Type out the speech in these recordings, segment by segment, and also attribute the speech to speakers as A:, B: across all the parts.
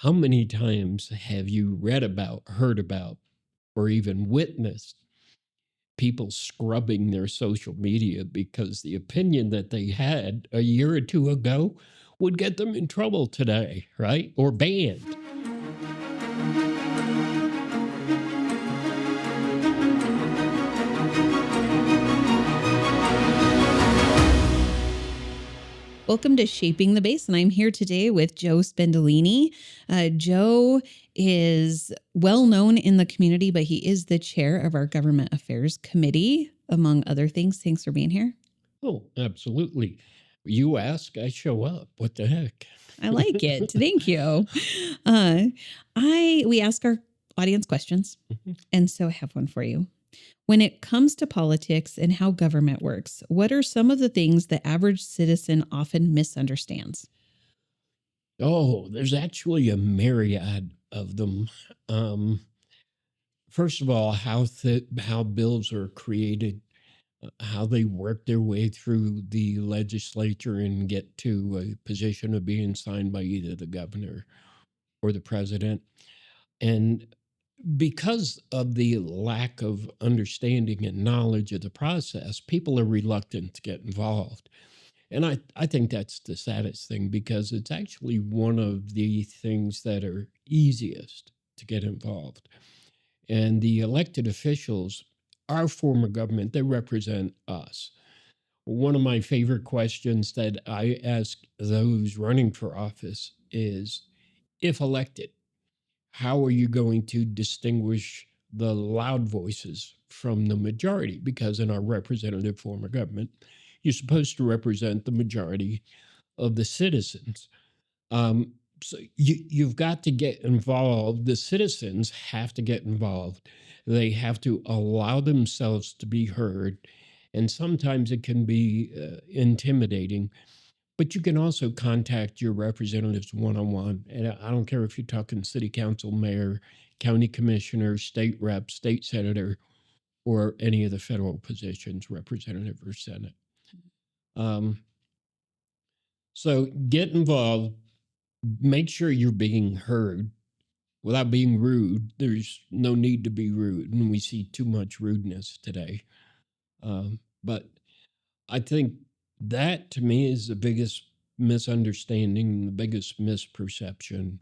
A: How many times have you read about, heard about, or even witnessed people scrubbing their social media because the opinion that they had a year or two ago would get them in trouble today, right? Or banned?
B: Welcome to Shaping the Basin. I'm here today with Joe Spendolini. Joe is well known in the community, but he is the chair of our Government Affairs Committee, among other things. Thanks for being here.
A: Oh, absolutely. You ask, I show up. What the heck?
B: I like it. Thank you. We ask our audience questions, and so I have one for you. When it comes to politics and how government works, what are some of the things the average citizen often misunderstands?
A: Oh, there's actually a myriad of them. First of all, how bills are created, how they work their way through the legislature and get to a position of being signed by either the governor or the president. And because of the lack of understanding and knowledge of the process, people are reluctant to get involved. And I think that's the saddest thing, because it's actually one of the things that are easiest to get involved. And the elected officials, our form of government, they represent us. One of my favorite questions that I ask those running for office is, if elected, how are you going to distinguish the loud voices from the majority? Because in our representative form of government, you're supposed to represent the majority of the citizens. So you've got to get involved. The citizens have to get involved. They have to allow themselves to be heard. And sometimes it can be intimidating. But you can also contact your representatives one-on-one. And I don't care if you're talking city council, mayor, county commissioner, state rep, state senator, or any of the federal positions, representative or senate. So get involved. Make sure you're being heard without being rude. There's no need to be rude, and we see too much rudeness today. But I think that, to me, is the biggest misunderstanding, the biggest misperception.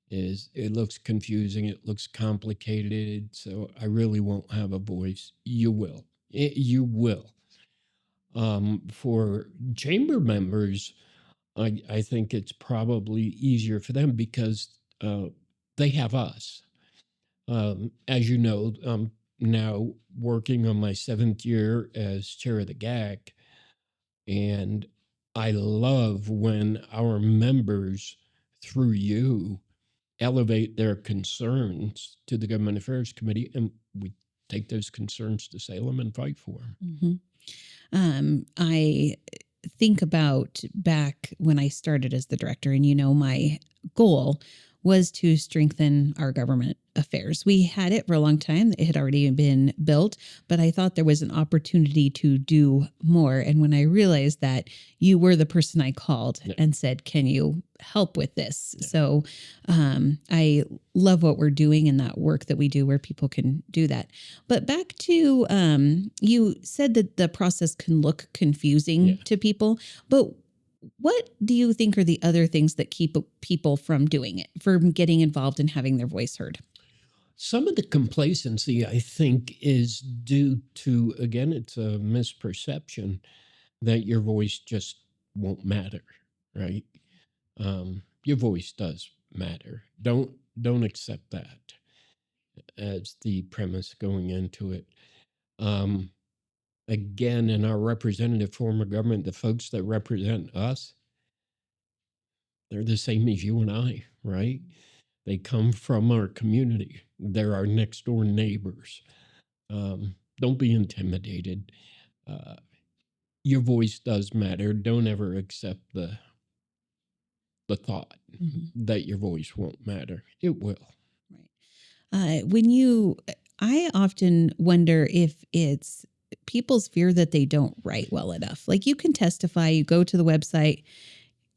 A: Is it looks confusing, it looks complicated, so I really won't have a voice. You will. You will. For chamber members, I think it's probably easier for them because they have us. As you know, I'm now working on my 7th year as chair of the GAC, and I love when our members, through you, elevate their concerns to the Government Affairs Committee, and we take those concerns to Salem and fight for them.
B: I think about back when I started as the director, and my goal was to strengthen our government affairs. We had it for a long time. It had already been built, but I thought there was an opportunity to do more. And when I realized that, you were the person I called and said, can you help with this? So I love what we're doing and that work that we do where people can do that. But back to, you said that the process can look confusing to people, but what do you think are the other things that keep people from doing it, from getting involved and having their voice heard?
A: Some of the complacency, I think, is due to, again, it's a misperception that your voice just won't matter, right? Your voice does matter. Don't accept that as the premise going into it. Again, in our representative form of government, the folks that represent us, they're the same as you and I, right? They come from our community. They're our next door neighbors. Don't be intimidated. Your voice does matter. Don't ever accept the thought that your voice won't matter. It will.
B: Right. I often wonder if it's people's fear that they don't write well enough. Like, you can testify, you go to the website,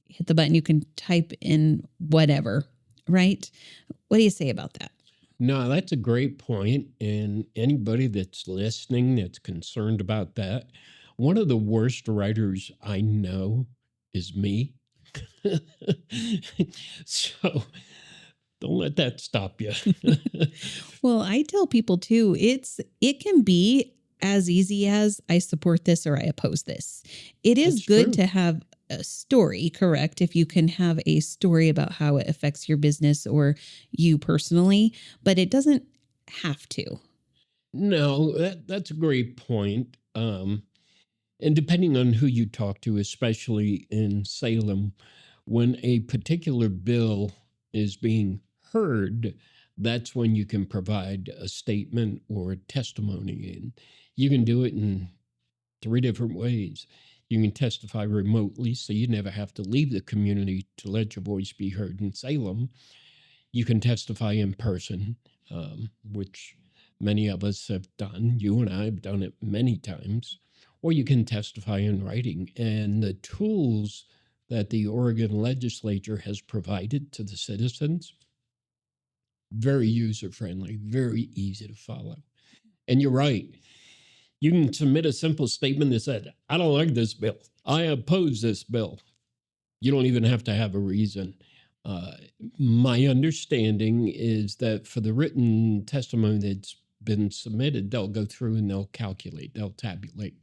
B: hit the button, you can type in whatever, right? What do you say about that?
A: No, that's a great point. And anybody that's listening that's concerned about that, one of the worst writers I know is me. So don't let that stop you.
B: Well, I tell people too, it can be as easy as I support this or I oppose this. It is
A: That's
B: good
A: true.
B: to have a story, correct? If you can have a story about how it affects your business or you personally, but it doesn't have to.
A: No, that's a great point. And depending on who you talk to, especially in Salem, when a particular bill is being heard, that's when you can provide a statement or a testimony. And you can do it in 3 different ways. You can testify remotely, so you never have to leave the community to let your voice be heard in Salem. You can testify in person, which many of us have done. You and I have done it many times. Or you can testify in writing. And the tools that the Oregon legislature has provided to the citizens, very user friendly, very easy to follow. And you're right. You can submit a simple statement that said, I don't like this bill. I oppose this bill. You don't even have to have a reason. Uh, my understanding is that for the written testimony that's been submitted, they'll go through and they'll calculate, they'll tabulate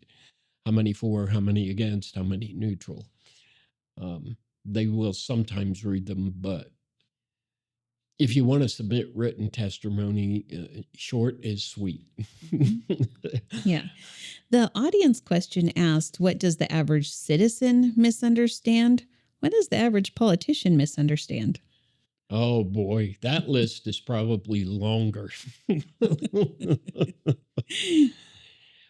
A: how many for, how many against, how many neutral. They will sometimes read them, but if you want to submit written testimony, short is sweet.
B: Yeah. The audience question asked, what does the average citizen misunderstand? What does the average politician misunderstand?
A: Oh boy, that list is probably longer.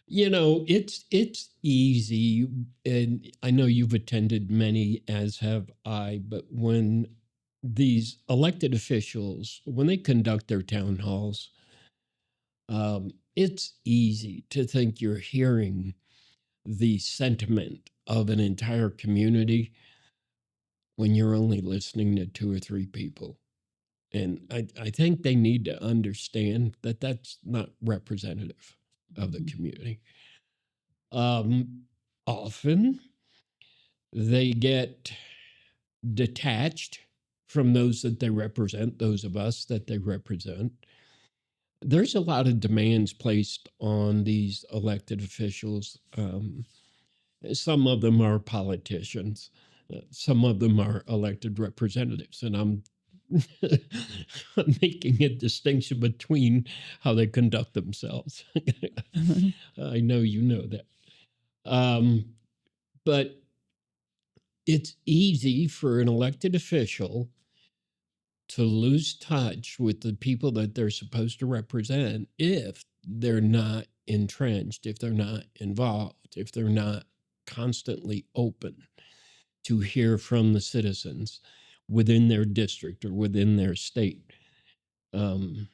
A: It's easy, and I know you've attended many, as have I, but when these elected officials, when they conduct their town halls, it's easy to think you're hearing the sentiment of an entire community when you're only listening to 2 or 3 people. And I think they need to understand that that's not representative of the community. Often they get detached from those that they represent, those of us that they represent. There's a lot of demands placed on these elected officials. Some of them are politicians. Some of them are elected representatives. And I'm making a distinction between how they conduct themselves. I know you know that. But it's easy for an elected official to lose touch with the people that they're supposed to represent if they're not entrenched, if they're not involved, if they're not constantly open to hear from the citizens within their district or within their state. Um,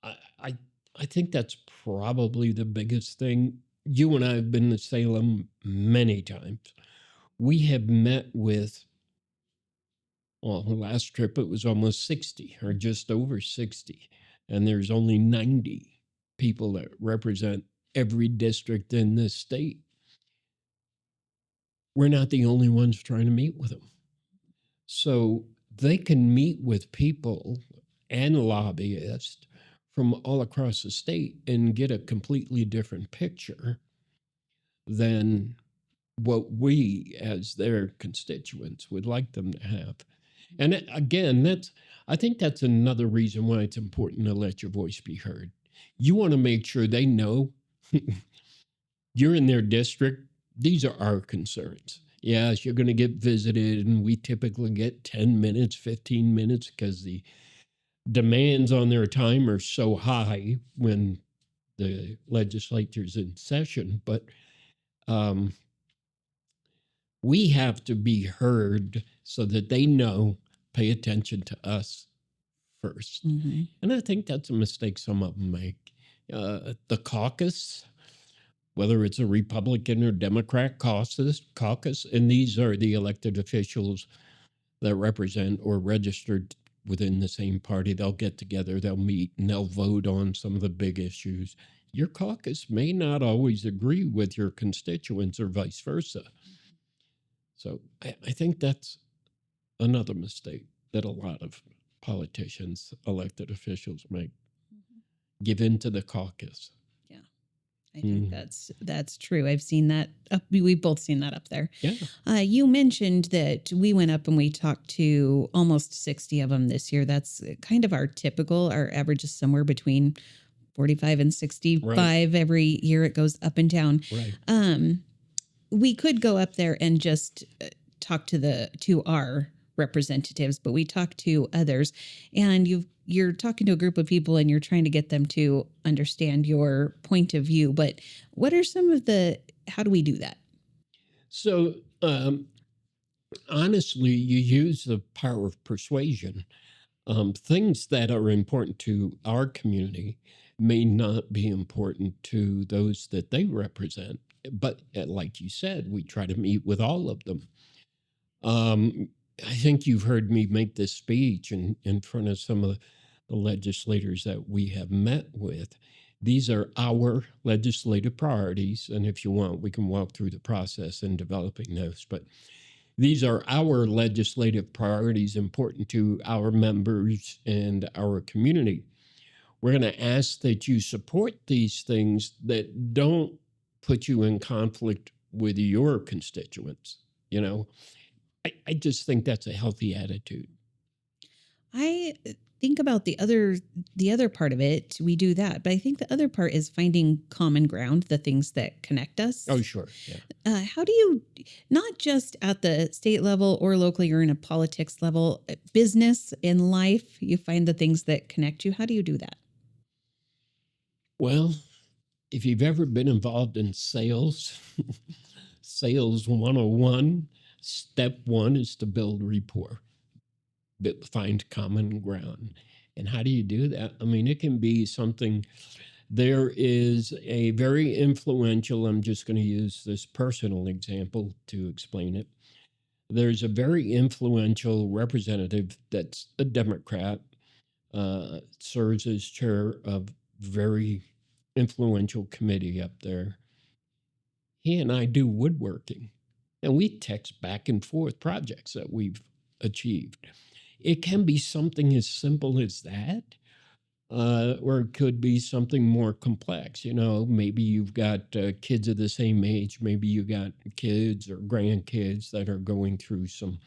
A: I, I I think that's probably the biggest thing. You and I have been to Salem many times. We have met with, well, the last trip it was almost 60 or just over 60, and there's only 90 people that represent every district in this state. We're not the only ones trying to meet with them. So they can meet with people and lobbyists from all across the state and get a completely different picture than what we as their constituents would like them to have. And again, I think that's another reason why it's important to let your voice be heard. You want to make sure they know you're in their district. These are our concerns. Yes, you're going to get visited, and we typically get 10 minutes, 15 minutes because the demands on their time are so high when the legislature's in session. But we have to be heard so that they know, pay attention to us first.
B: Mm-hmm.
A: And I think that's a mistake some of them make. The caucus, whether it's a Republican or Democrat caucus, and these are the elected officials that represent or registered within the same party. They'll get together, they'll meet, and they'll vote on some of the big issues. Your caucus may not always agree with your constituents or vice versa. So I think that's another mistake that a lot of politicians, elected officials make. Give in to the caucus.
B: Yeah, I think that's true. I've seen that. We've both seen that up there.
A: Yeah.
B: You mentioned that we went up and we talked to almost 60 of them this year. That's kind of our typical. Our average is somewhere between 45 and 65
A: Right.
B: every year. It goes up and down.
A: Right.
B: We could go up there and just talk to our representatives, but we talk to others, and you're talking to a group of people and you're trying to get them to understand your point of view. But what are some of how do we do that?
A: So, honestly, you use the power of persuasion. Things that are important to our community may not be important to those that they represent. But like you said, we try to meet with all of them. I think you've heard me make this speech in front of some of the legislators that we have met with. These are our legislative priorities. And if you want, we can walk through the process in developing those. But these are our legislative priorities important to our members and our community. We're going to ask that you support these things that don't put you in conflict with your constituents. I just think that's a healthy attitude.
B: I think about the other part of it. We do that, but I think the other part is finding common ground, the things that connect us.
A: Oh, sure. Yeah.
B: How do you, not just at the state level or locally or in a politics level, business, in life, you find the things that connect you? How do you do that?
A: Well, if you've ever been involved in sales, sales 101, step one is to build rapport, find common ground. And how do you do that? I mean, it can be something. There is a very influential, I'm just going to use this personal example to explain it. There's a very influential representative that's a Democrat, serves as chair of very influential committee up there. He and I do woodworking, and we text back and forth projects that we've achieved. It can be something as simple as that, or it could be something more complex. Maybe you've got kids of the same age. Maybe you got kids or grandkids that are going through some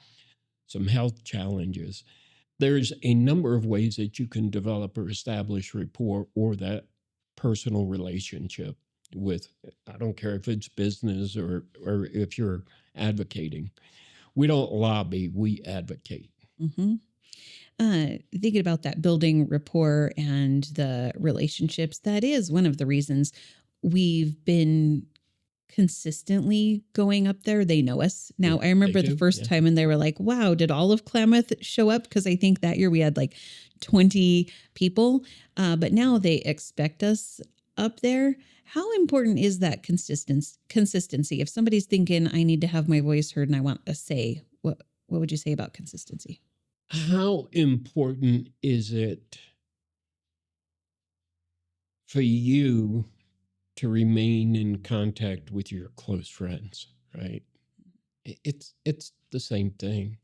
A: health challenges. There's a number of ways that you can develop or establish rapport or that personal relationship with. I don't care if it's business or if you're advocating. We don't lobby, we advocate.
B: Mm-hmm. Thinking about that building rapport and the relationships, that is one of the reasons we've been consistently going up there. They know us. Now, I remember the first time and they were like, wow, did all of Klamath show up? Because I think that year we had like 20 people, but now they expect us up there. How important is that consistency? If somebody's thinking, I need to have my voice heard and I want a say, what would you say about consistency?
A: How important is it for you to remain in contact with your close friends, right? It's the same thing.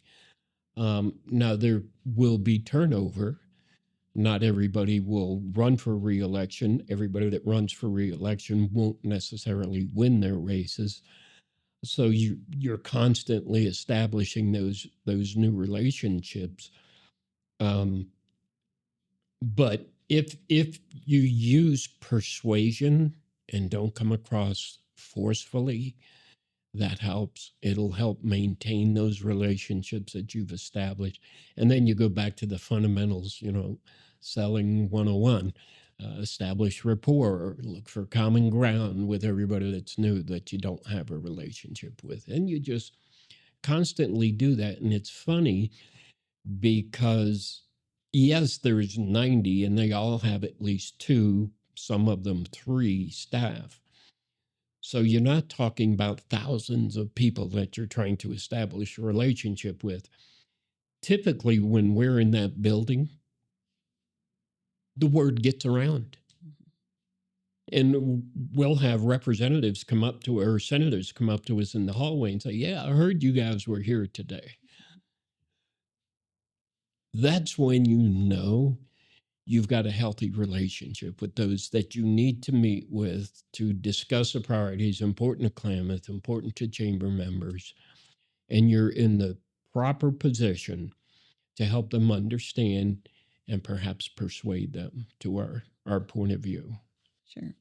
A: Now, there will be turnover. Not everybody will run for re-election. Everybody that runs for re-election won't necessarily win their races. So you're constantly establishing those new relationships. But if you use persuasion and don't come across forcefully, that helps. It'll help maintain those relationships that you've established. And then you go back to the fundamentals, selling 101, establish rapport, look for common ground with everybody that's new that you don't have a relationship with. And you just constantly do that. And it's funny because, yes, there's 90 and they all have at least 2, some of them 3 staff. So you're not talking about thousands of people that you're trying to establish a relationship with. typically when we're in that building, the word gets around. And we'll have representatives come up to, or senators come up to us in the hallway and say, yeah, I heard you guys were here today. That's when you know you've got a healthy relationship with those that you need to meet with to discuss the priorities important to Klamath, important to chamber members, and you're in the proper position to help them understand and perhaps persuade them to our point of view.
B: Sure.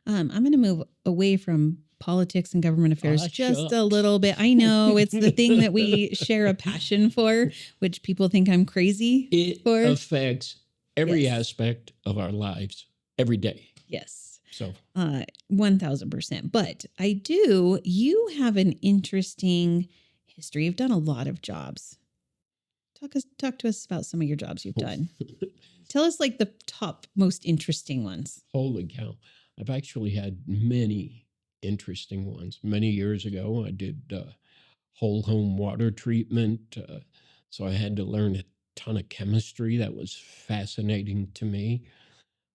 B: I'm going to move away from politics and government affairs just a little bit. I know it's the thing that we share a passion for, which people think I'm crazy for.
A: It affects every aspect of our lives every day.
B: Yes.
A: So
B: 1000%. But you have an interesting history. You've done a lot of jobs. Talk to us about some of your jobs you've done. Tell us like the top most interesting ones.
A: Holy cow. I've actually had many interesting ones. Many years ago, I did whole home water treatment. So I had to learn a ton of chemistry. That was fascinating to me.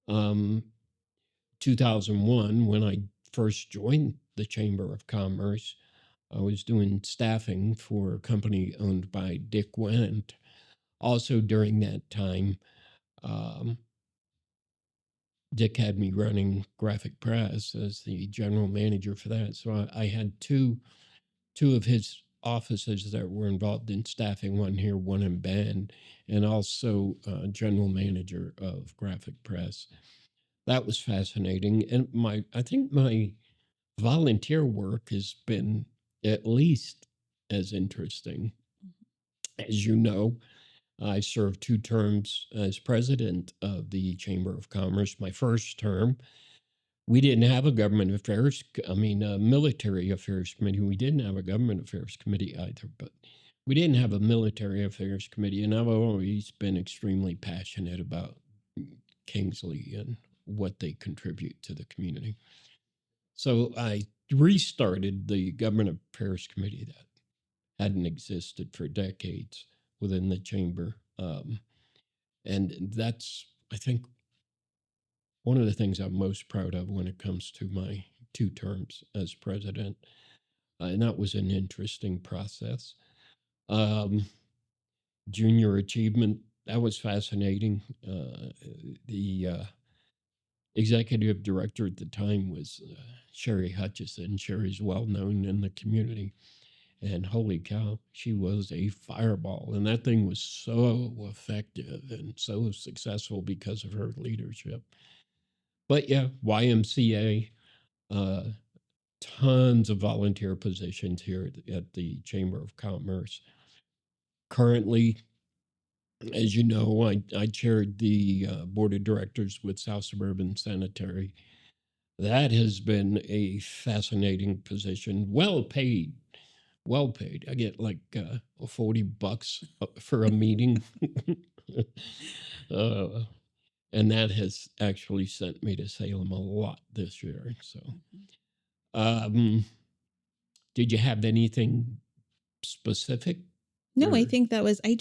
A: 2001, when I first joined the Chamber of Commerce, I was doing staffing for a company owned by Dick Wendt. Also during that time, Dick had me running graphic press as the general manager for that. So I had two of his offices that were involved in staffing, one here, one in Bend, and also general manager of graphic press. That was fascinating. And I think my volunteer work has been at least as interesting. As you know, I served 2 terms as president of the Chamber of Commerce. My first term, we didn't have a military affairs committee. We didn't have a government affairs committee either, but we didn't have a military affairs committee. And I've always been extremely passionate about Kingsley and what they contribute to the community. So I restarted the government affairs committee that hadn't existed for decades within the chamber. And that's, I think, one of the things I'm most proud of when it comes to my 2 terms as president. And that was an interesting process. Junior achievement, that was fascinating. The executive director at the time was Sherry Hutchison. Sherry's well known in the community. And holy cow, she was a fireball. And that thing was so effective and so successful because of her leadership. But yeah, YMCA, tons of volunteer positions here at the Chamber of Commerce. Currently, as you know, I chaired the board of directors with South Suburban Sanitary. That has been a fascinating position, well paid. I get like $40 for a meeting. And that has actually sent me to Salem a lot this year. So, did you have anything specific?
B: No, I think that was, I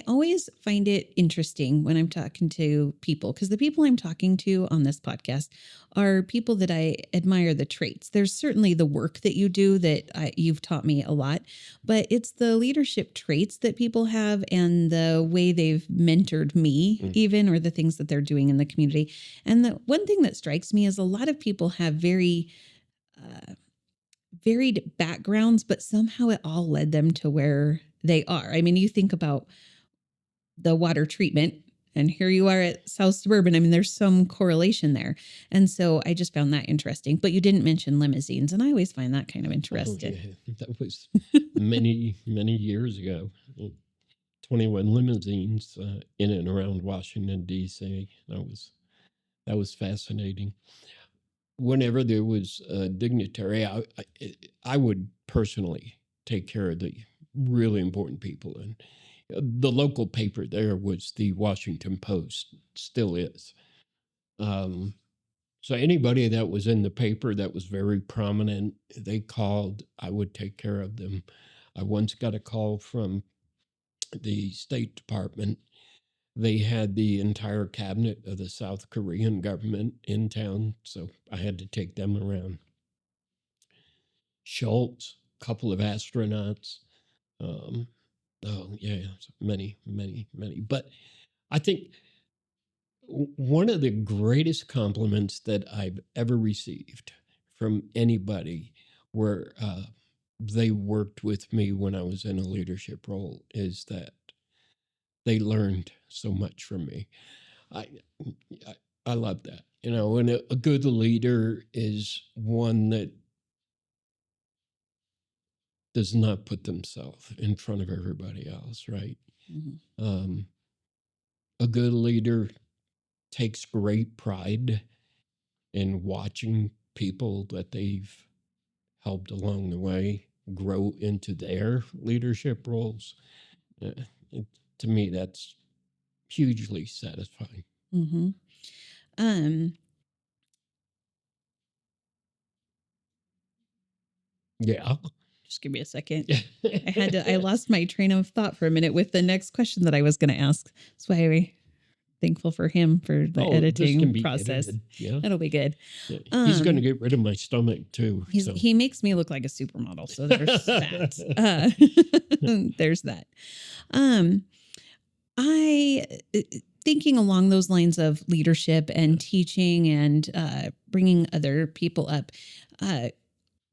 B: always find it interesting when I'm talking to people, because the people I'm talking to on this podcast are people that I admire the traits. There's certainly the work that you do that you've taught me a lot, but it's the leadership traits that people have and the way they've mentored me even, or the things that they're doing in the community. And the one thing that strikes me is a lot of people have very varied backgrounds, but somehow it all led them to where they are. I mean, you think about the water treatment, and here you are at South Suburban. I mean, there's some correlation there. And so I just found that interesting. But you didn't mention limousines, and I always find that kind of interesting.
A: Oh, yeah. That was many, many years ago. 21 limousines in and around Washington, D.C. That was fascinating. Whenever there was a dignitary, I would personally take care of the really important people. And the local paper there was the Washington Post, still is. So anybody that was in the paper that was very prominent, they called, I would take care of them. I once got a call from the State Department, they had the entire cabinet of the South Korean government in town, so I had to take them around. Schultz, a couple of astronauts. Oh, yeah, many, many, many. But I think one of the greatest compliments that I've ever received from anybody where they worked with me when I was in a leadership role is that they learned so much from me. I I, I love that. And a good leader is one that does not put themselves in front of everybody else, right?
B: Mm-hmm.
A: A good leader takes great pride in watching people that they've helped along the way grow into their leadership roles. Uh, to me, that's hugely satisfying.
B: Mm-hmm.
A: Yeah.
B: Just give me a second. I lost my train of thought for a minute with the next question that I was going to ask. That's why I'm thankful for him for the
A: This
B: editing
A: can be
B: process.
A: edited. Yeah.
B: That'll be good.
A: Yeah. He's going to get rid of my stomach too.
B: He makes me look like a supermodel. So there's that. There's that. I thinking along those lines of leadership and teaching and bringing other people up.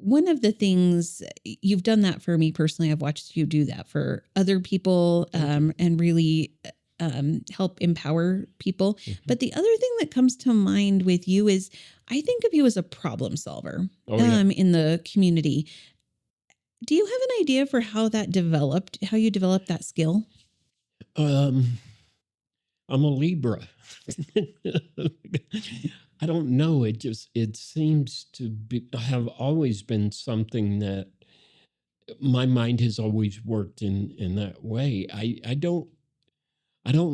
B: One of the things you've done that for me personally, I've watched you do that for other people and really help empower people. Mm-hmm. But the other thing that comes to mind with you is I think of you as a problem solver in the community. Do you have an idea for how you developed that skill?
A: I'm a Libra. I don't know. It seems to have always been something that my mind has always worked in that way. I don't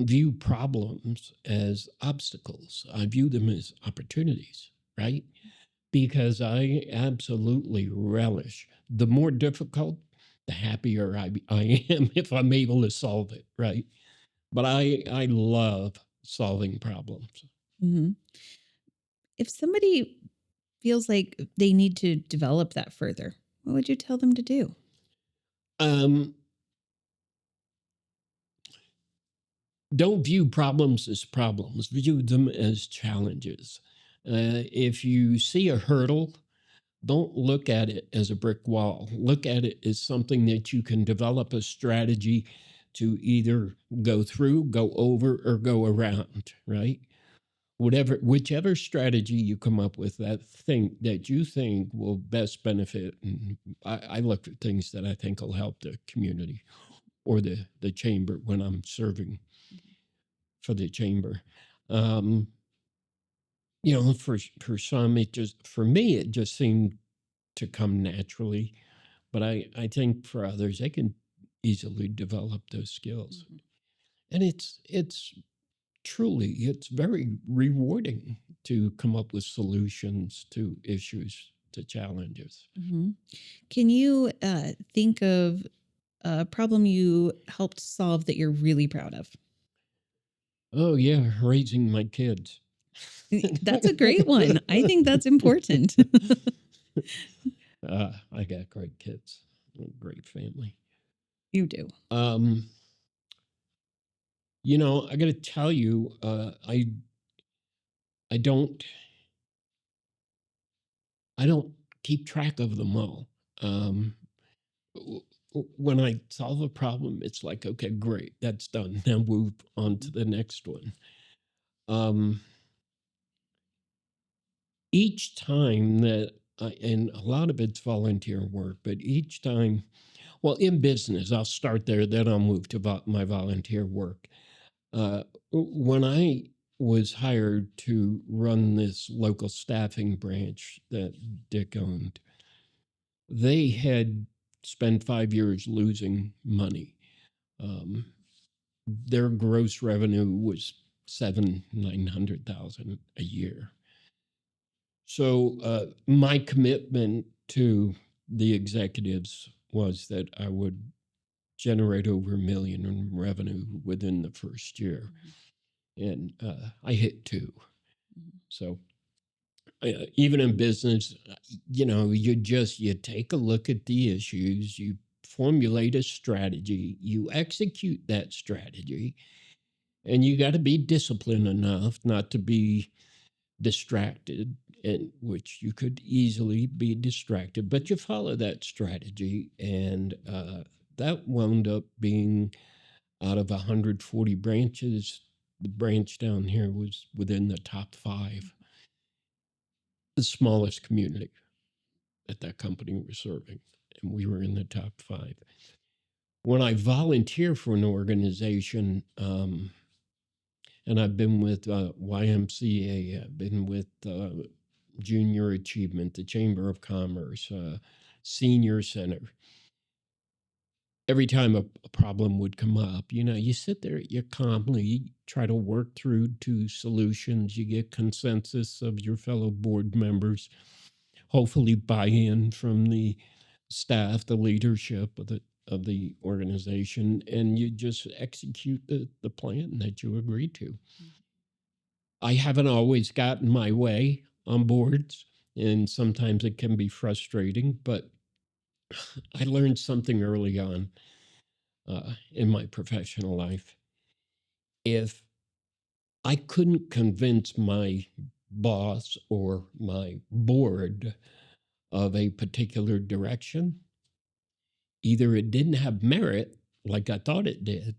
A: view problems as obstacles. I view them as opportunities, right? Because I absolutely relish the more difficult, the happier I am if I'm able to solve it, right? But I love solving problems.
B: Mm-hmm. If somebody feels like they need to develop that further, what would you tell them to do?
A: Don't view problems as problems. View them as challenges. If you see a hurdle, don't look at it as a brick wall. Look at it as something that you can develop a strategy to either go through, go over, or go around, right? Whichever strategy you come up with that you think will best benefit. And I look at things that I think will help the community or the chamber when I'm serving for the chamber. For some, for me, it just seemed to come naturally. But I think for others, they can easily develop those skills. Mm-hmm. And it's very rewarding to come up with solutions to issues, to challenges.
B: Mm-hmm. Can you think of a problem you helped solve that you're really proud of?
A: Oh, yeah, raising my kids.
B: That's a great one. I think that's important.
A: I got great kids, a great family.
B: You do.
A: I got to tell you, I don't keep track of them all. When I solve a problem, it's like, okay, great, that's done. Now move on to the next one. Each time that, and a lot of it's volunteer work, but each time, well, in business, I'll start there, then I'll move to my volunteer work. When I was hired to run this local staffing branch that Dick owned, they had spent 5 years losing money. Their gross revenue was $900,000 a year. So my commitment to the executives was that I would generate over $1 million in revenue within the first year. And I hit 2. So even in business, you take a look at the issues, you formulate a strategy, you execute that strategy, and you got to be disciplined enough not to be distracted, in which you could easily be distracted, but you follow that strategy. And that wound up being, out of 140 branches, the branch down here was within the top 5, the smallest community that company was serving, and we were in the top 5. When I volunteer for an organization, and I've been with YMCA, I've been with Junior Achievement, the Chamber of Commerce, Senior Center. Every time a problem would come up, you sit there, you calmly try to work through to solutions. You get consensus of your fellow board members, hopefully buy-in from the staff, the leadership of the organization, and you just execute the plan that you agreed to. I haven't always gotten my way on boards, and sometimes it can be frustrating, but I learned something early on in my professional life. If I couldn't convince my boss or my board of a particular direction, either it didn't have merit like I thought it did,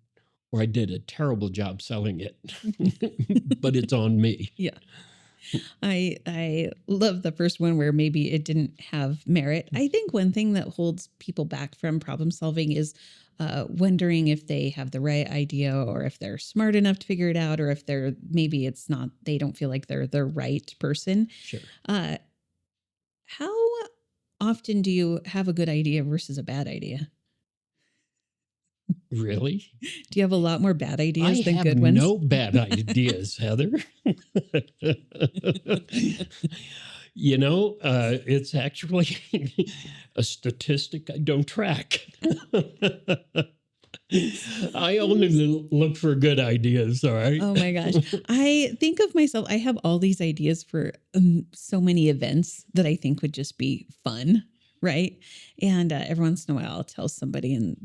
A: or I did a terrible job selling it. But it's on me.
B: Yeah. I love the first one where maybe it didn't have merit. I think one thing that holds people back from problem solving is wondering if they have the right idea, or if they're smart enough to figure it out, or if maybe it's not, they don't feel like they're the right person.
A: Sure.
B: How often do you have a good idea versus a bad idea?
A: Really?
B: Do you have a lot more bad ideas than
A: have
B: good ones?
A: no bad ideas, Heather. It's actually a statistic I don't track. I only look for good ideas, all right?
B: Oh my gosh. I think of myself, I have all these ideas for so many events that I think would just be fun, right? And every once in a while I'll tell somebody and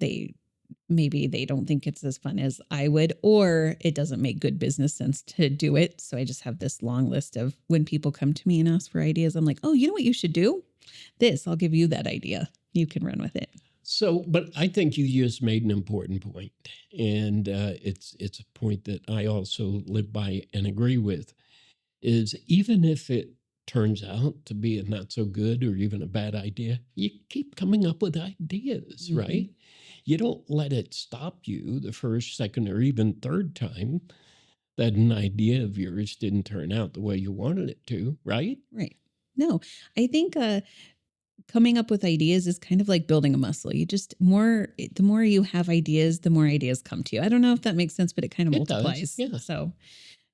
B: maybe they don't think it's as fun as I would, or it doesn't make good business sense to do it. So I just have this long list of, when people come to me and ask for ideas, I'm like, oh, you know what you should do? This, I'll give you that idea. You can run with it.
A: So, but I think you just made an important point, and it's a point that I also live by and agree with, is even if it turns out to be a not so good or even a bad idea, you keep coming up with ideas,
B: Mhm.
A: right? You don't let it stop you the first, second, or even third time that an idea of yours didn't turn out the way you wanted it to, right?
B: Right. No, I think coming up with ideas is kind of like building a muscle. The more you have ideas, the more ideas come to you. I don't know if that makes sense, but it kind of
A: It does,
B: multiplies.
A: yeah.
B: So,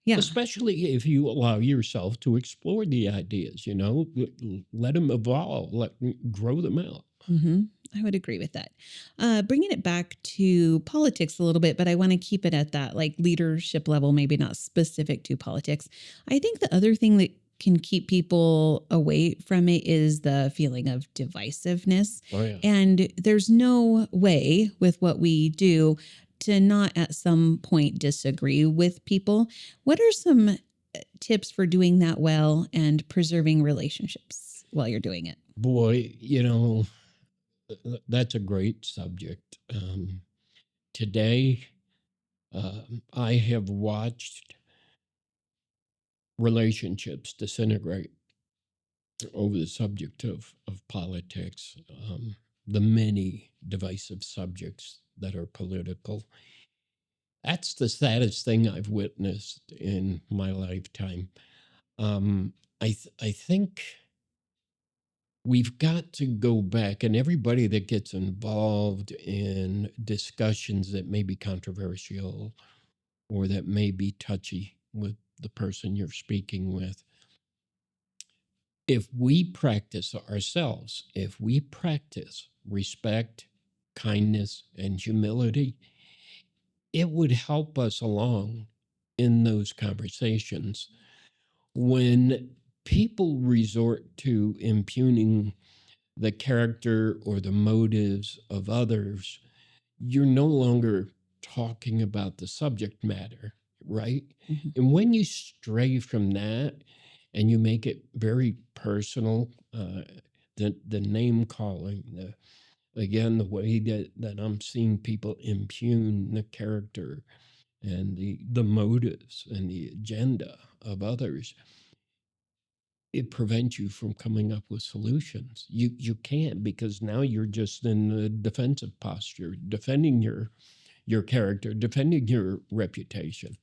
B: yeah.
A: Especially if you allow yourself to explore the ideas, let them evolve, grow them out.
B: Mm-hmm. I would agree with that. Bringing it back to politics a little bit, but I want to keep it at that like leadership level, maybe not specific to politics. I think the other thing that can keep people away from it is the feeling of divisiveness.
A: Oh, yeah.
B: And there's no way with what we do to not at some point disagree with people. What are some tips for doing that well and preserving relationships while you're doing it?
A: Boy, that's a great subject. Today, I have watched relationships disintegrate over the subject of politics, the many divisive subjects that are political. That's the saddest thing I've witnessed in my lifetime. I think we've got to go back, and everybody that gets involved in discussions that may be controversial or that may be touchy with the person you're speaking with, if we practice ourselves, if we practice respect, kindness and humility, it would help us along in those conversations. When people resort to impugning the character or the motives of others, you're no longer talking about the subject matter, right?
B: Mhm.
A: And when you stray from that and you make it very personal, the name calling, the way that I'm seeing people impugn the character and the motives and the agenda of others, it prevents you from coming up with solutions. You can't, because now you're just in the defensive posture, defending your character, defending your reputation.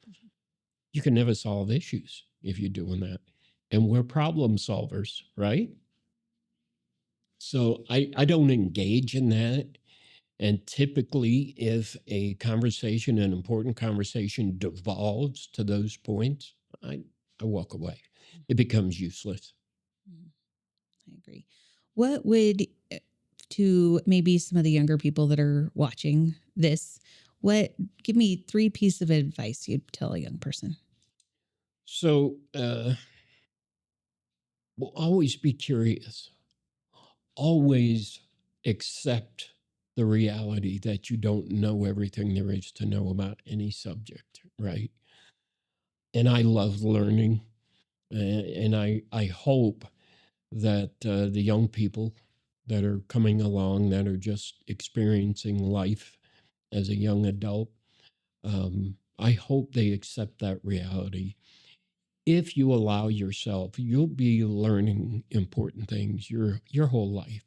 A: You can never solve issues if you're doing that. And we're problem solvers, right? So I don't engage in that. And typically, if a conversation, an important conversation, devolves to those points, I walk away. It becomes useless.
B: I agree. What would, to maybe some of the younger people that are watching this, give me 3 pieces of advice you'd tell a young person?
A: So we'll always be curious. Always accept the reality that you don't know everything there is to know about any subject, right? And I love learning. And I hope that the young people that are coming along, that are just experiencing life as a young adult, I hope they accept that reality. If you allow yourself, you'll be learning important things your whole life.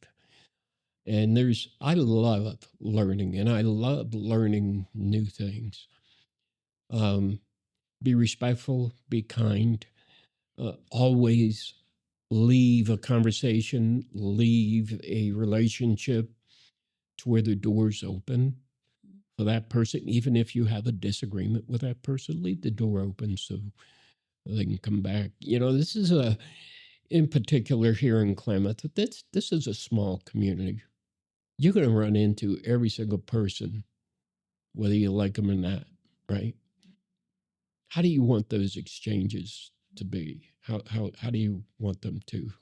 A: And I love learning, and I love learning new things. Be respectful, be kind, always leave a conversation, leave a relationship to where the door's open for that person. Even if you have a disagreement with that person, leave the door open so they can come back. This is in particular here in Klamath, this is a small community. You're going to run into every single person, whether you like them or not, right? How do you want those exchanges to be? How do you want them to?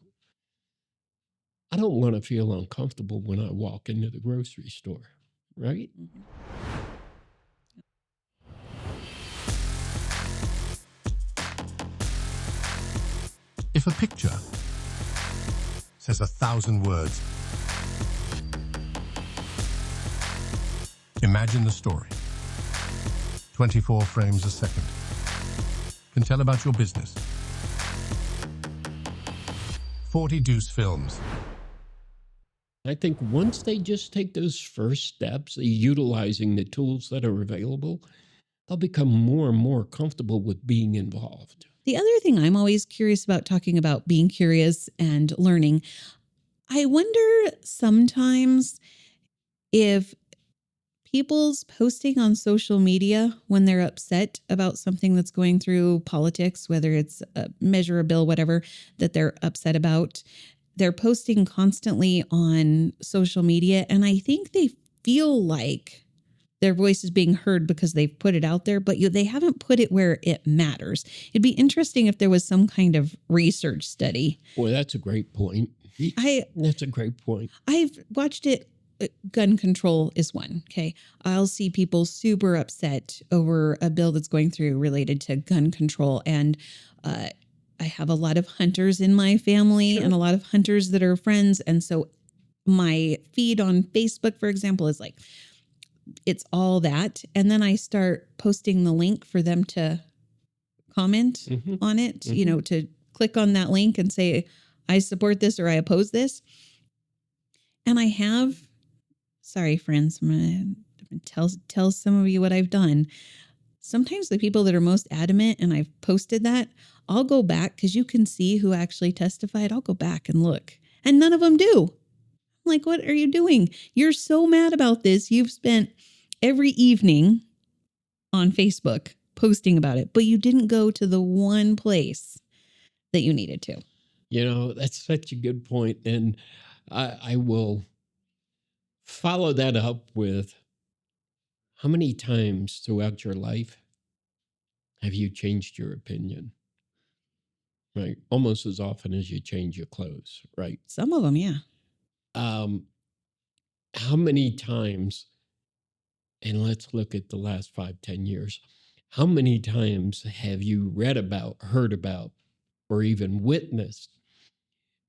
A: I don't want to feel uncomfortable when I walk into the grocery store, right?
C: If a picture says 1,000 words, imagine the story. 24 frames a second can tell about your business. 40 Deuce Films.
A: I think once they just take those first steps, utilizing the tools that are available, they'll become more and more comfortable with being involved.
B: The other thing I'm always curious about, talking about being curious and learning, I wonder sometimes if people's posting on social media when they're upset about something that's going through politics, whether it's a measure, a bill, whatever that they're upset about, they're posting constantly on social media. And I think they feel like their voice is being heard because they've put it out there, but they haven't put it where it matters. It'd be interesting if there was some kind of research study.
A: Boy, that's a great point. That's a great point.
B: I've watched it. Gun control is one. Okay. I'll see people super upset over a bill that's going through related to gun control. And I have a lot of hunters in my family, and a lot of hunters that are friends. And so my feed on Facebook, for example, is like, it's all that. And then I start posting the link for them to comment on it, to click on that link and say, I support this or I oppose this. And I have, sorry, friends, I'm going to tell some of you what I've done. Sometimes the people that are most adamant, and I've posted that, I'll go back, because you can see who actually testified. I'll go back and look, and none of them do. I'm like, what are you doing? You're so mad about this. You've spent every evening on Facebook posting about it, but you didn't go to the one place that you needed to.
A: That's such a good point. And I will Follow that up with, how many times throughout your life have you changed your opinion? Right? Almost as often as you change your clothes, right?
B: Some of them, yeah.
A: How many times, and let's look at the last 5-10 years, how many times have you read about, heard about, or even witnessed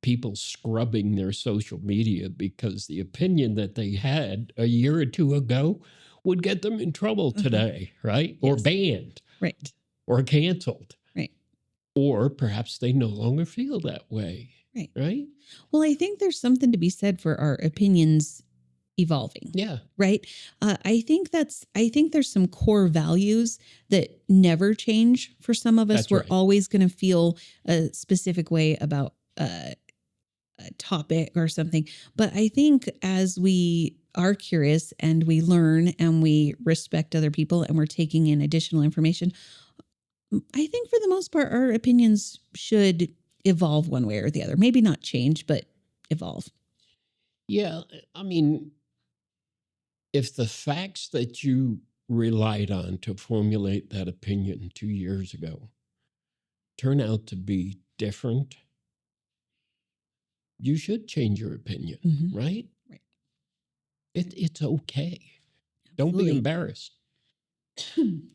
A: people scrubbing their social media because the opinion that they had a year or two ago would get them in trouble today, right? Or
B: Yes.
A: banned,
B: Right.
A: or canceled,
B: Right.
A: or perhaps they no longer feel that way,
B: Right.
A: right?
B: Well, I think there's something to be said for our opinions evolving.
A: Yeah.
B: Right. I think there's some core values that never change for some of us.
A: That's
B: We're
A: right.
B: always going to feel a specific way about a topic or something. But I think as we are curious and we learn and we respect other people and we're taking in additional information, I think for the most part, our opinions should evolve one way or the other. Maybe not change, but evolve.
A: Yeah. I mean, if the facts that you relied on to formulate that opinion 2 years ago turn out to be different, you should change your opinion, right?
B: Right.
A: It's okay. Don't be
B: Absolutely.
A: embarrassed.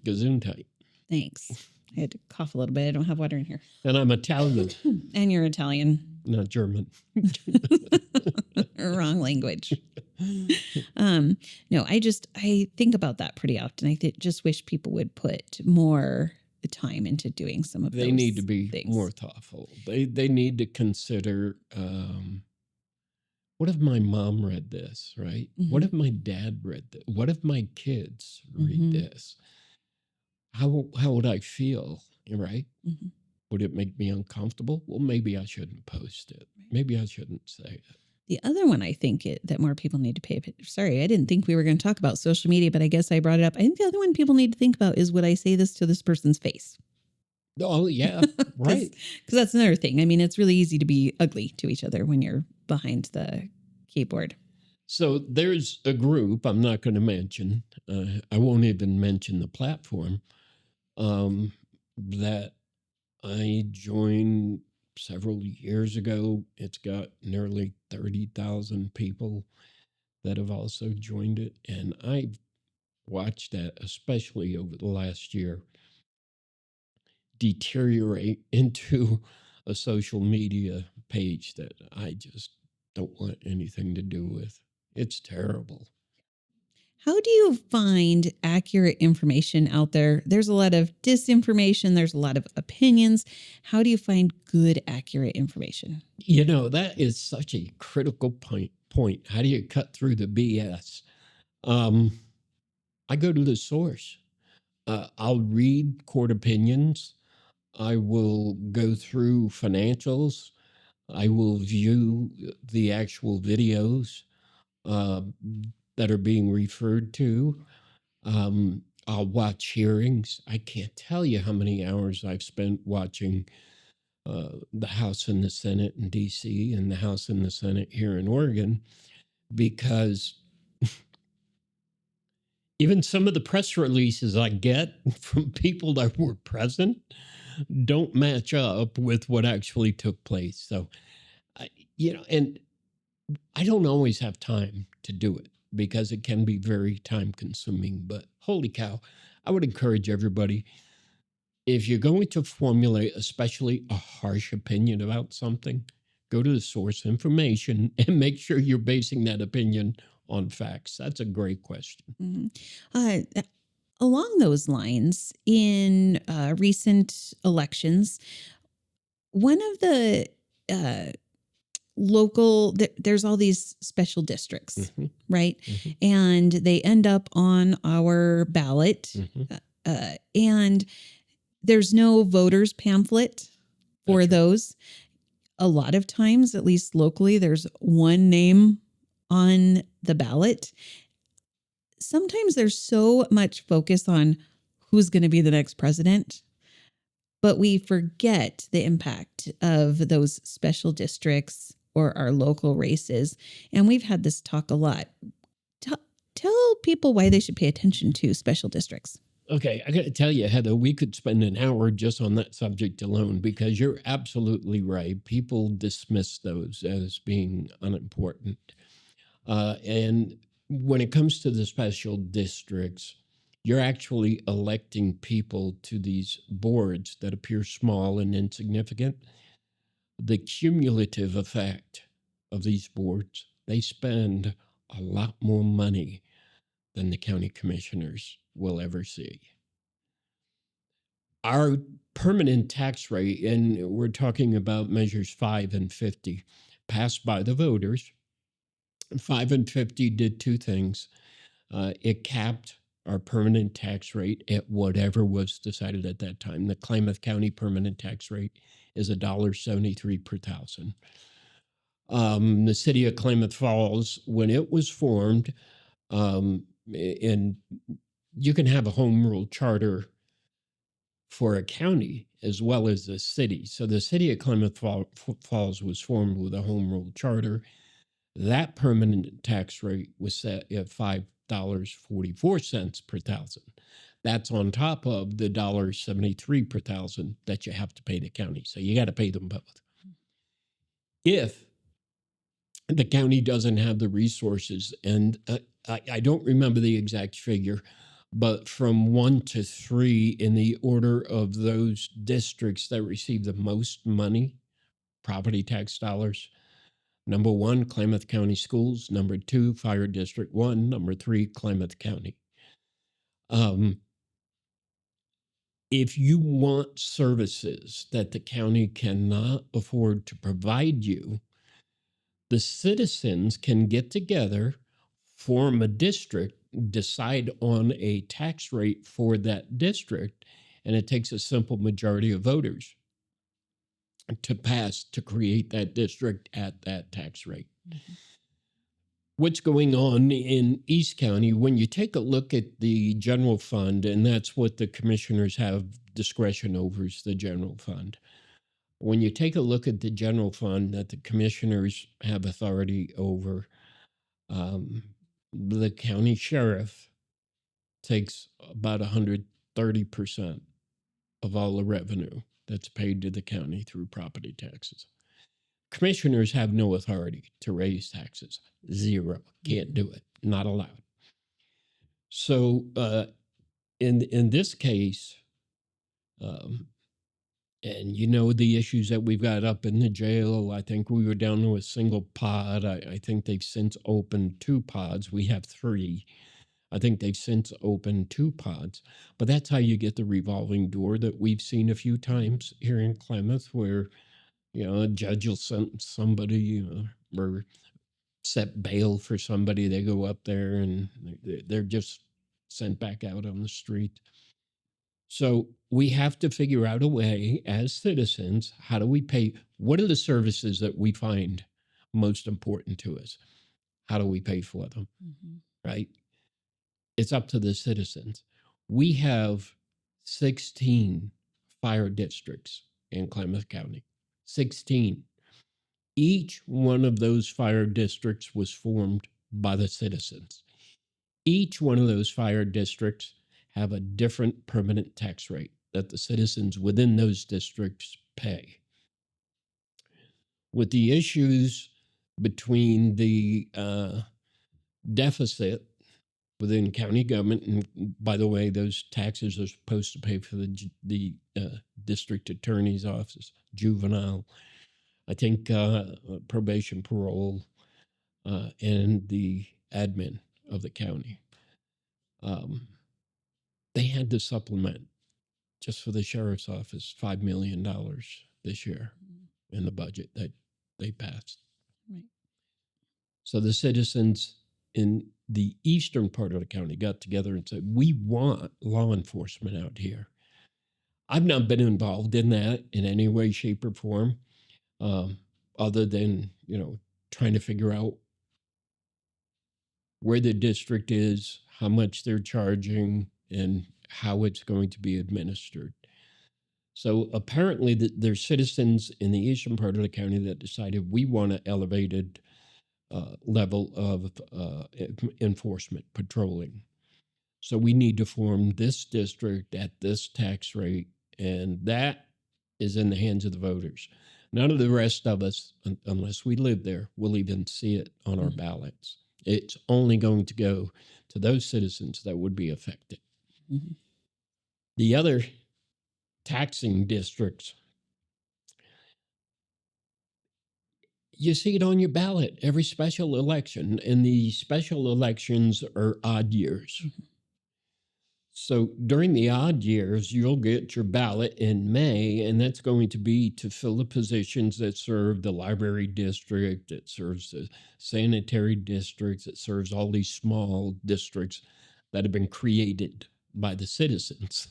A: Gesundheit.
B: Thanks. I had to cough a little bit. I don't have water in here.
A: And I'm Italian,
B: And you're Italian.
A: not German.
B: Wrong language. No, I think about that pretty often. I just wish people would put more time into doing some of those.
A: They need to be
B: things.
A: more thoughtful. They need to consider, what if my mom read this, right? What if my dad read this? What if my kids read this? How would I feel, right? Would it make me uncomfortable? Well, maybe I shouldn't post it. Maybe I shouldn't say it.
B: The other one I think that more people need to pay attention. Sorry, I didn't think we were going to talk about social media, but I guess I brought it up. I think the other one people need to think about is, would I say this to this person's face?
A: Oh, yeah, right.
B: Because that's another thing. I mean, it's really easy to be ugly to each other when you're behind the keyboard.
A: So there's a group I'm not going to mention. I won't even mention the platform that I joined several years ago. It's got nearly 30,000 people that have also joined it. And I've watched that, especially over the last year, deteriorate into a social media page that I just don't want anything to do with. It's terrible.
B: How do you find accurate information out there? There's a lot of disinformation. There's a lot of opinions. How do you find good, accurate information?
A: You know, that is such a critical point. How do you cut through the BS? I go to the source. I'll read court opinions. I will go through financials. I will view the actual videos that are being referred to. I'll watch hearings. I can't tell you how many hours I've spent watching the House and the Senate in DC and the House and the Senate here in Oregon, because even some of the press releases I get from people that were present don't match up with what actually took place. So, and I don't always have time to do it because it can be very time consuming, but holy cow, I would encourage everybody, if you're going to formulate especially a harsh opinion about something, go to the source information and make sure you're basing that opinion on facts. That's a great question.
B: Along those lines, in recent elections, one of the local, there's all these special districts, right? And they end up on our ballot. And there's no voters pamphlet for those. A lot of times, at least locally, there's one name on the ballot. Sometimes there's so much focus on who's going to be the next president, but we forget the impact of those special districts or our local races. And we've had this talk a lot. tell people why they should pay attention to special districts.
A: Okay, I got to tell you, Heather, we could spend an hour just on that subject alone because you're absolutely right. People dismiss those as being unimportant. And when it comes to the special districts, you're actually electing people to these boards that appear small and insignificant. The cumulative effect of these boards, they spend a lot more money than the county commissioners will ever see. Our permanent tax rate, and we're talking about measures 5 and 50, passed by the voters. 5 and 50 did two things. It capped our permanent tax rate at whatever was decided at that time. The Klamath County permanent tax rate is $1.73 per thousand. The city of Klamath Falls, when it was formed, and you can have a home rule charter for a county as well as a city. So the city of Klamath Falls was formed with a home rule charter. That permanent tax rate was set at $5.44 per thousand. That's on top of the $1.73 per thousand that you have to pay the county. So you got to pay them both. If the county doesn't have the resources, and I don't remember the exact figure, but from 1 to 3 in the order of those districts that receive the most money, property tax dollars. Number 1, Klamath County Schools. Number 2, Fire District 1. Number 3, Klamath County. If you want services that the county cannot afford to provide you, the citizens can get together, form a district, decide on a tax rate for that district, and it takes a simple majority of voters to pass to create that district at that tax rate. Mm-hmm. What's going on in East County, when you take a look at the general fund, and that's what the commissioners have discretion over, is the general fund. When you take a look at the general fund that the commissioners have authority over, the county sheriff takes about 130% of all the revenue that's paid to the county through property taxes. Commissioners have no authority to raise taxes. Zero. Can't do it. Not allowed. So in this case, and you know the issues that we've got up in the jail, I think we were down to a single pod. I think they've since opened 2 pods. We have 3. I think they've since opened 2 pods. But that's how you get the revolving door that we've seen a few times here in Klamath, where a judge will send somebody or set bail for somebody. They go up there and they're just sent back out on the street. So we have to figure out a way as citizens, how do we pay? What are the services that we find most important to us? How do we pay for them? Mm-hmm. Right? It's up to the citizens. We have 16 fire districts in Klamath County. 16. Each one of those fire districts was formed by the citizens. Each one of those fire districts have a different permanent tax rate that the citizens within those districts pay. With the issues between the deficit within county government, and by the way, those taxes are supposed to pay for the district attorney's office, juvenile, I think probation, parole, and the admin of the county. They had to supplement, just for the sheriff's office, $5 million this year in the budget that they passed. Right. So the citizens in the eastern part of the county got together and said, we want law enforcement out here. I've not been involved in that in any way, shape, or form, other than, trying to figure out where the district is, how much they're charging, and how it's going to be administered. So apparently there's citizens in the eastern part of the county that decided we want an elevated level of enforcement patrolling. So we need to form this district at this tax rate, and that is in the hands of the voters. None of the rest of us, unless we live there, will even see it on our ballots. It's only going to go to those citizens that would be affected.
B: Mm-hmm.
A: The other taxing districts, you see it on your ballot every special election, and the special elections are odd years.
B: Mm-hmm.
A: So during the odd years, you'll get your ballot in May, and that's going to be to fill the positions that serve the library district, that serves the sanitary districts, that serves all these small districts that have been created by the citizens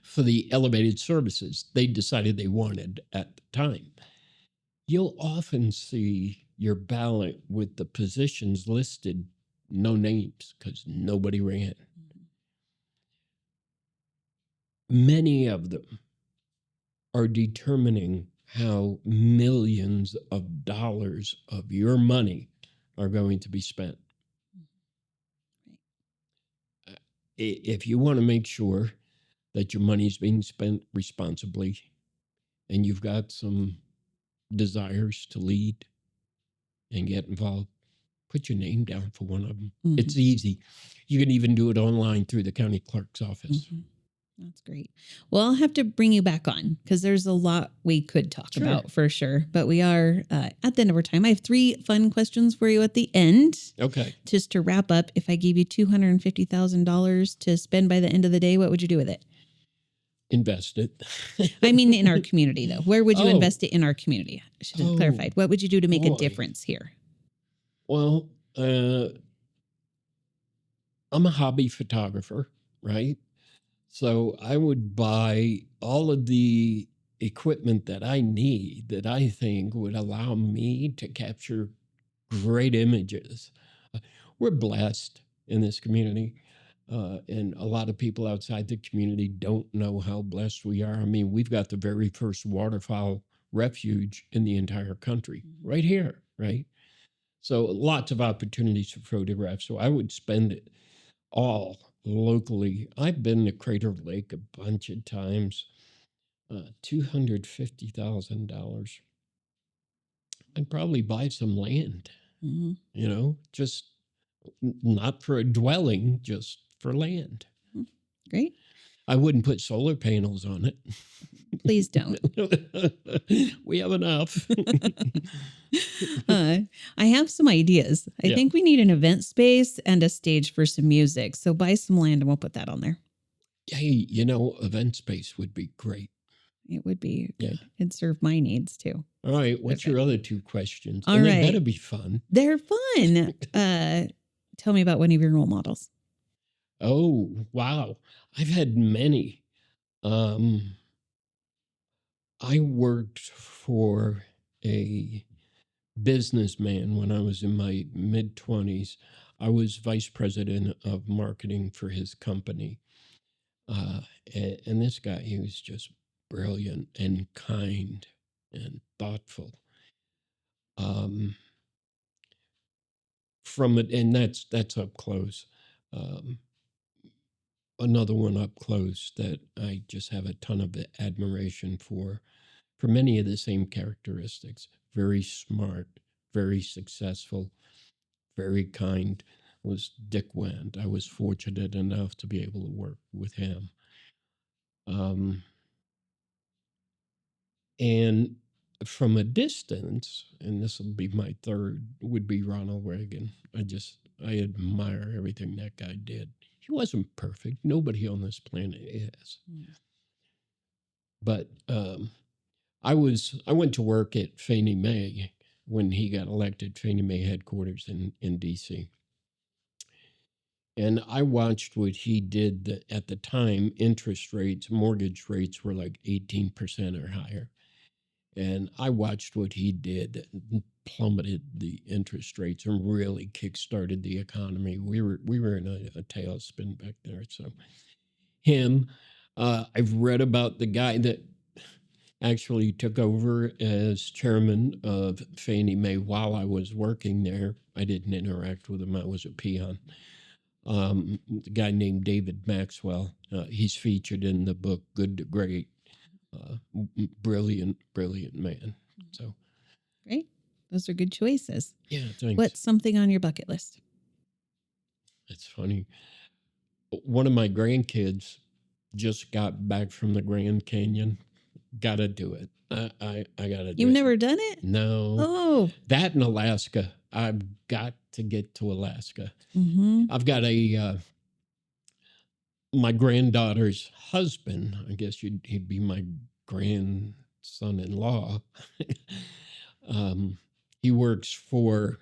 A: for the elevated services they decided they wanted at the time. You'll often see your ballot with the positions listed, no names, because nobody ran. Many of them are determining how millions of dollars of your money are going to be spent. If you want to make sure that your money is being spent responsibly and you've got some desires to lead and get involved, put your name down for one of them.
B: Mm-hmm.
A: It's easy. You can even do it online through the county clerk's office.
B: Mm-hmm. That's great. Well, I'll have to bring you back on because there's a lot we could talk about for sure. But we are at the end of our time. I have 3 fun questions for you at the end.
A: Okay.
B: Just to wrap up, if I gave you $250,000 to spend by the end of the day, what would you do with it?
A: Invest it.
B: I mean, in our community, though. Where would you invest it in our community? I should have clarified. What would you do to make a difference here?
A: Well, I'm a hobby photographer, right? So I would buy all of the equipment that I need that I think would allow me to capture great images. We're blessed in this community. And a lot of people outside the community don't know how blessed we are. I mean, we've got the very first waterfowl refuge in the entire country right here, right? So lots of opportunities for photographs. So I would spend it all locally. I've been to Crater Lake a bunch of times. $250,000. I'd probably buy some land, just not for a dwelling, just for land.
B: Great.
A: I wouldn't put solar panels on it.
B: Please don't.
A: We have enough.
B: I have some ideas. I think we need an event space and a stage for some music. So buy some land and we'll put that on there.
A: Hey, event space would be great.
B: It would be good. It'd serve my needs too.
A: All right. What's your other 2 questions?
B: All
A: and
B: right.
A: They better be fun.
B: They're fun. Tell me about one of your role models.
A: Oh, wow. I've had many. I worked for a businessman when I was in my mid-20s. I was vice president of marketing for his company. And this guy, he was just brilliant and kind and thoughtful. And that's up close. Another one up close that I just have a ton of admiration for many of the same characteristics. Very smart, very successful, very kind, was Dick Wendt. I was fortunate enough to be able to work with him. And from a distance, and this will be my third, would be Ronald Reagan. I admire everything that guy did. He wasn't perfect. Nobody on this planet is. But I went to work at Fannie Mae when he got elected, Fannie Mae headquarters in D.C. And I watched what he did. At the time, mortgage rates were like 18% or higher. And I watched what he did that plummeted the interest rates and really kickstarted the economy. We were in a tailspin back there. So him, I've read about the guy that actually took over as chairman of Fannie Mae while I was working there. I didn't interact with him. I was a peon. A guy named David Maxwell. He's featured in the book Good to Great. Brilliant man. So
B: Great. Those are good choices.
A: yeah, thanks.
B: What's something on your bucket list?
A: It's funny. One of my grandkids just got back from the Grand Canyon. Gotta do it. I gotta do
B: You've
A: it.
B: never done it?
A: No.
B: Oh.
A: That in Alaska. I've got to get to Alaska.
B: Mm-hmm.
A: I've got my granddaughter's husband, I guess he'd be my grandson-in-law. He works for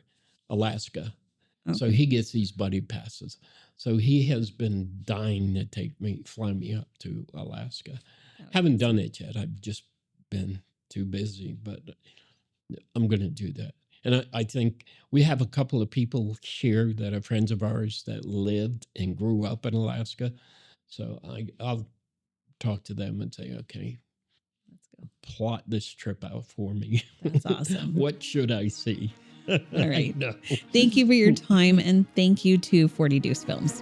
A: Alaska.
B: Okay.
A: So he gets these buddy passes. So he has been dying to fly me up to Alaska. Haven't done it yet. I've just been too busy, but I'm going to do that. And I think we have a couple of people here that are friends of ours that lived and grew up in Alaska. So I'll talk to them and say, okay,
B: let's go.
A: Plot this trip out for me.
B: That's awesome.
A: What should I see?
B: All right.
A: No.
B: Thank you for your time, and thank you to 40 Deuce Films.